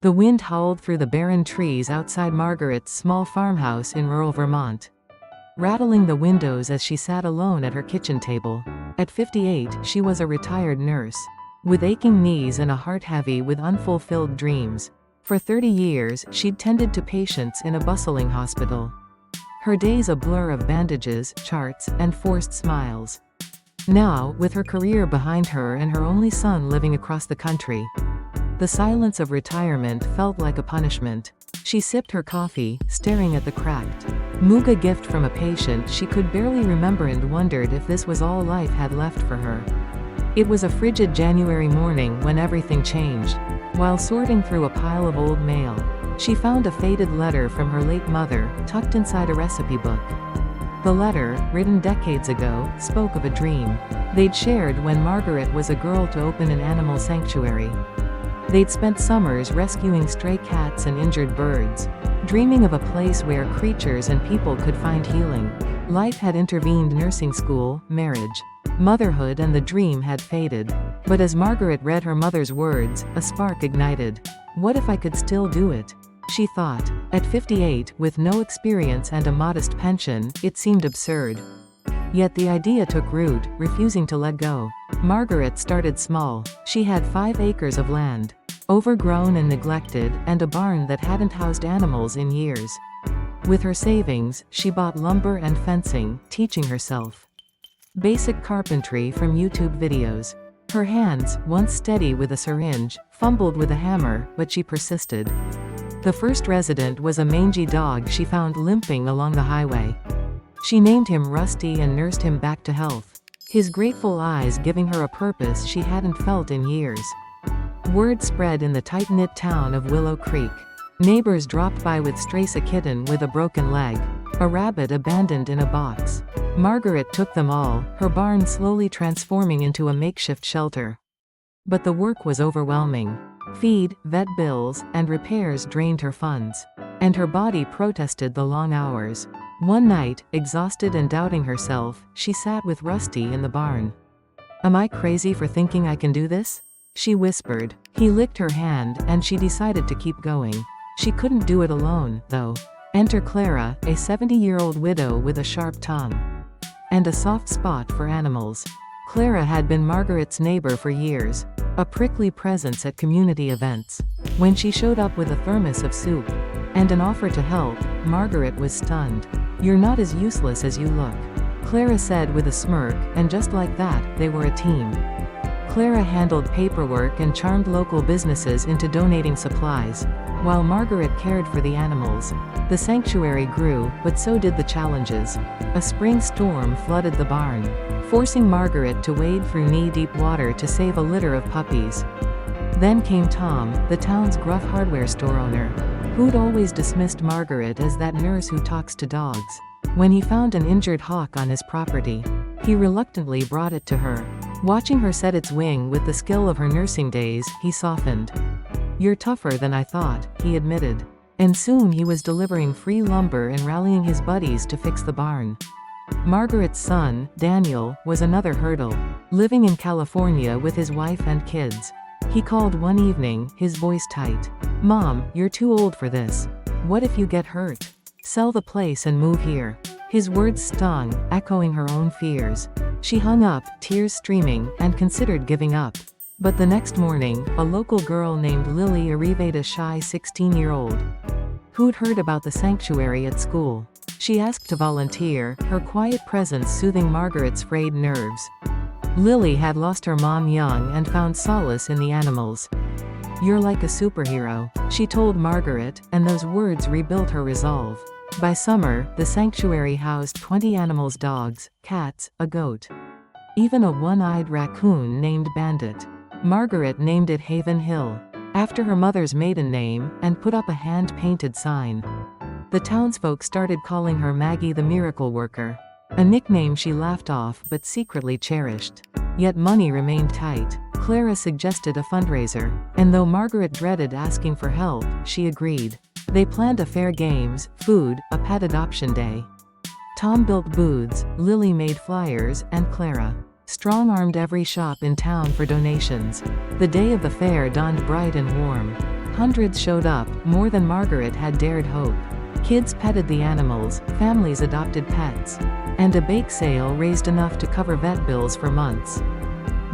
The wind howled through the barren trees outside Margaret's small farmhouse in rural Vermont, rattling the windows as she sat alone at her kitchen table. At 58, she was a retired nurse, with aching knees and a heart heavy with unfulfilled dreams. For 30 years, she'd tended to patients in a bustling hospital. Her days a blur of bandages, charts, and forced smiles. Now, with her career behind her and her only son living across the country, the silence of retirement felt like a punishment. She sipped her coffee, staring at the cracked Muga gift from a patient she could barely remember and wondered if this was all life had left for her. It was a frigid January morning when everything changed. While sorting through a pile of old mail, she found a faded letter from her late mother, tucked inside a recipe book. The letter, written decades ago, spoke of a dream they'd shared when Margaret was a girl to open an animal sanctuary. They'd spent summers rescuing stray cats and injured birds, dreaming of a place where creatures and people could find healing. Life had intervened: nursing school, marriage, motherhood, and the dream had faded. But as Margaret read her mother's words, a spark ignited. What if I could still do it? She thought. At 58, with no experience and a modest pension, it seemed absurd. Yet the idea took root, refusing to let go. Margaret started small. She had 5 acres of land, overgrown and neglected, and a barn that hadn't housed animals in years. With her savings, she bought lumber and fencing, teaching herself basic carpentry from YouTube videos. Her hands, once steady with a syringe, fumbled with a hammer, but she persisted. The first resident was a mangy dog she found limping along the highway. She named him Rusty and nursed him back to health, his grateful eyes giving her a purpose she hadn't felt in years. Word spread in the tight-knit town of Willow Creek. Neighbors dropped by with Strace, a kitten with a broken leg, a rabbit abandoned in a box. Margaret took them all, her barn slowly transforming into a makeshift shelter. But the work was overwhelming. Feed, vet bills, and repairs drained her funds, and her body protested the long hours. One night, exhausted and doubting herself, she sat with Rusty in the barn. "Am I crazy for thinking I can do this?" she whispered. He licked her hand, and she decided to keep going. She couldn't do it alone, though. Enter Clara, a 70-year-old widow with a sharp tongue and a soft spot for animals. Clara had been Margaret's neighbor for years, a prickly presence at community events. When she showed up with a thermos of soup and an offer to help, Margaret was stunned. "You're not as useless as you look," Clara said with a smirk, and just like that, they were a team. Clara handled paperwork and charmed local businesses into donating supplies, while Margaret cared for the animals. The sanctuary grew, but so did the challenges. A spring storm flooded the barn, forcing Margaret to wade through knee-deep water to save a litter of puppies. Then came Tom, the town's gruff hardware store owner, who'd always dismissed Margaret as that nurse who talks to dogs. When he found an injured hawk on his property, he reluctantly brought it to her. Watching her set its wing with the skill of her nursing days, he softened. "You're tougher than I thought," he admitted. And soon he was delivering free lumber and rallying his buddies to fix the barn. Margaret's son, Daniel, was another hurdle. Living in California with his wife and kids, he called one evening, his voice tight. "Mom, you're too old for this. What if you get hurt? Sell the place and move here." His words stung, echoing her own fears. She hung up, tears streaming, and considered giving up. But the next morning, a local girl named Lily arrived, a shy 16-year-old who'd heard about the sanctuary at school. She asked to volunteer, her quiet presence soothing Margaret's frayed nerves. Lily had lost her mom young and found solace in the animals. "You're like a superhero," she told Margaret, and those words rebuilt her resolve. By summer, the sanctuary housed 20 animals: dogs, cats, a goat, even a one-eyed raccoon named Bandit. Margaret named it Haven Hill, after her mother's maiden name, and put up a hand-painted sign. The townsfolk started calling her Maggie the Miracle Worker, a nickname she laughed off but secretly cherished. Yet money remained tight. Clara suggested a fundraiser, and though Margaret dreaded asking for help, she agreed. They planned a fair, games, food, a pet adoption day. Tom built booths, Lily made flyers, and Clara strong-armed every shop in town for donations. The day of the fair dawned bright and warm. Hundreds showed up, more than Margaret had dared hope. Kids petted the animals, families adopted pets, and a bake sale raised enough to cover vet bills for months.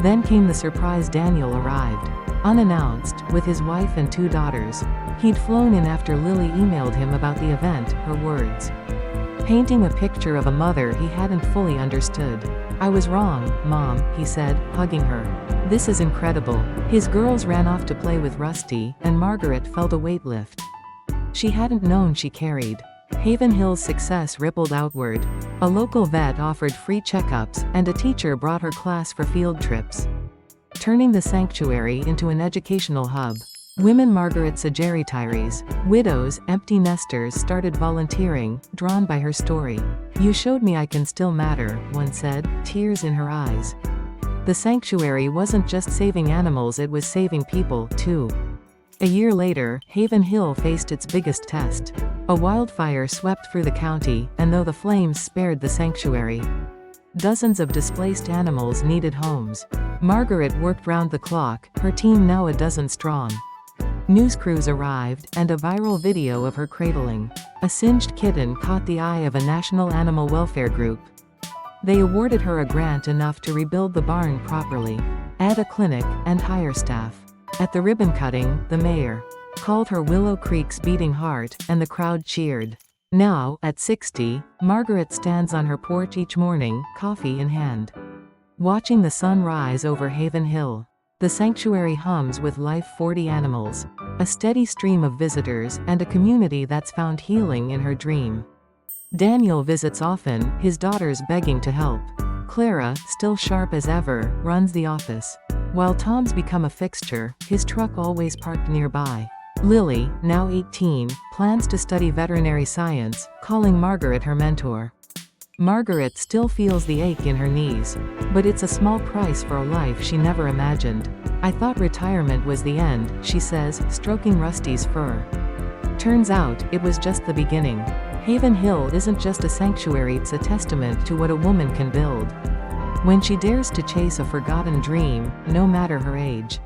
Then came the surprise. Daniel arrived, unannounced, with his wife and 2 daughters. He'd flown in after Lily emailed him about the event, her words painting a picture of a mother he hadn't fully understood. "I was wrong, Mom," he said, hugging her. "This is incredible." His girls ran off to play with Rusty, and Margaret felt a weight lift she hadn't known she carried. Haven Hill's success rippled outward. A local vet offered free checkups, and a teacher brought her class for field trips, turning the sanctuary into an educational hub. Women Margaret retirees, widows, empty nesters started volunteering, drawn by her story. "You showed me I can still matter," one said, tears in her eyes. The sanctuary wasn't just saving animals, it was saving people, too. A year later, Haven Hill faced its biggest test. A wildfire swept through the county, and though the flames spared the sanctuary, dozens of displaced animals needed homes. Margaret worked round the clock, her team now a dozen strong. News crews arrived, and a viral video of her cradling a singed kitten caught the eye of a national animal welfare group. They awarded her a grant enough to rebuild the barn properly, add a clinic, and hire staff. At the ribbon cutting, the mayor called her Willow Creek's beating heart, and the crowd cheered. Now, at 60, Margaret stands on her porch each morning, coffee in hand, watching the sun rise over Haven Hill. The sanctuary hums with life. 40 animals, a steady stream of visitors, and a community that's found healing in her dream. Daniel visits often, his daughters begging to help. Clara, still sharp as ever, runs the office, while Tom's become a fixture, his truck always parked nearby. Lily, now 18, plans to study veterinary science, calling Margaret her mentor. Margaret still feels the ache in her knees, but it's a small price for a life she never imagined. "I thought retirement was the end," she says, stroking Rusty's fur. Turns out, it was just the beginning. Haven Hill isn't just a sanctuary, it's a testament to what a woman can build when she dares to chase a forgotten dream, no matter her age.